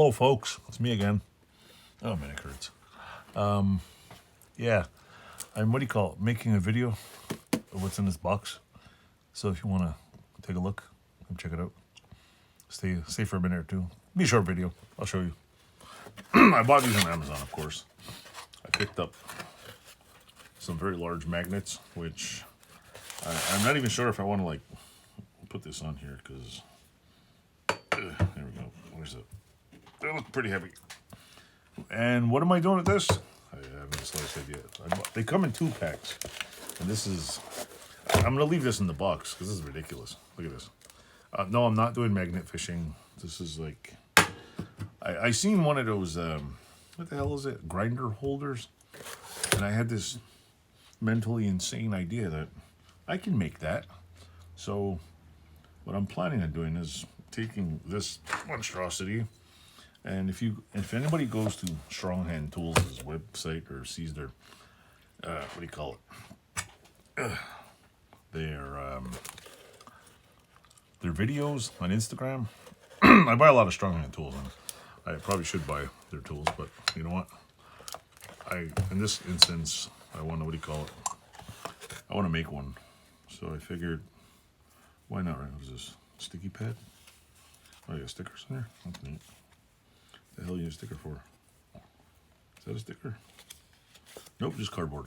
Hello, folks. It's me again. Oh, man, it hurts. Yeah, I'm, what do you call it, making a video of what's in this box. So if you want to take a look, come check it out. Stay for a minute or two. Be a short video. I'll show you. I bought these on Amazon, of course. I picked up some very large magnets, which I'm not even sure if I want to, like, put this on here, because... there we go. Where's it? They look pretty heavy. And what am I doing with this? I haven't the slightest idea. They come in 2 packs. And this is... I'm going to leave this in the box, because this is ridiculous. Look at this. No, I'm not doing magnet fishing. This is like... I seen one of those... what the hell is it? Grinder holders. And I had this mentally insane idea that I can make that. So what I'm planning on doing is taking this monstrosity, and if anybody goes to Strong Hand Tools' website or sees their what do you call it, their videos on Instagram. I buy a lot of Strong Hand Tools, and I probably should buy their tools, but you know what, in this instance I want to, what do you call it, I want to make one. So I figured, why not, right? What's this, sticky pad? Oh, you got stickers in there? That's neat. The hell you need a sticker for? Is that a sticker? Nope, just cardboard.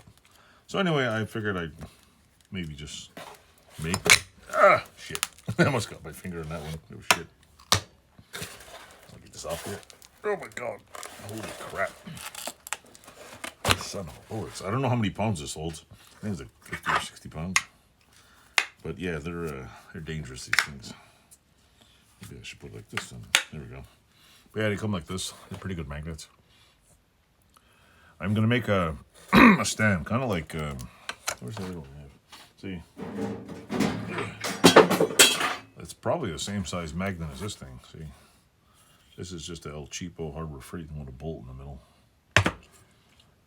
So anyway, I figured I'd maybe just make it. Ah, shit. I almost got my finger on that one. Oh, shit. I'll get this off here. Oh my god. Holy crap. Son of a bullets. I don't know how many pounds this holds. I think it's like 50 or 60 pounds. But yeah, they're dangerous, these things. Maybe I should put it like this then. There we go. But yeah, they come like this. They're pretty good magnets. I'm going to make a, a stand, kind of like, where's the other one? See? It's probably the same size magnet as this thing, see? This is just a El Cheapo Harbor Freight with a bolt in the middle.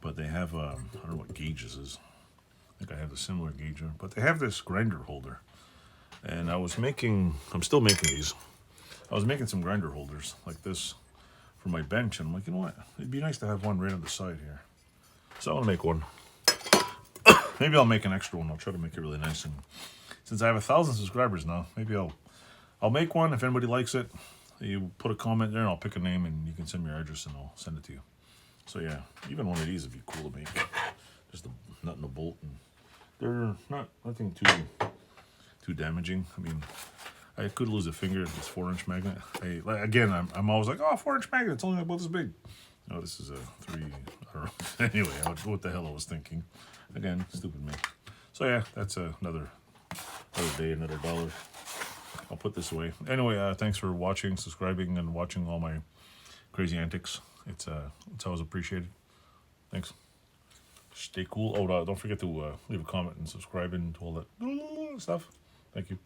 But they have, I don't know what gauge this is. I think I have a similar gauge on, but they have this grinder holder. And I'm still making these. I was making some grinder holders like this for my bench, and I'm like, you know what? It'd be nice to have one right on the side here. So I want to make one. Maybe I'll make an extra one. I'll try to make it really nice. And since I have 1,000 subscribers now, maybe I'll make one. If anybody likes it, you put a comment there, and I'll pick a name, and you can send me your address, and I'll send it to you. So yeah, even one of these would be cool to make. Just a nut and a bolt, and they're nothing too damaging. I mean, I could lose a finger if it's 4-inch magnet. I'm always like, oh, 4-inch magnet, it's only about this big. No, this is a 3, I don't know. Anyway, what the hell I was thinking. Again, stupid me. So yeah, that's another day, another dollar. I'll put this away. Anyway, thanks for watching, subscribing, and watching all my crazy antics. It's always appreciated. Thanks. Stay cool. Oh, don't forget to leave a comment and subscribe and all that stuff. Thank you.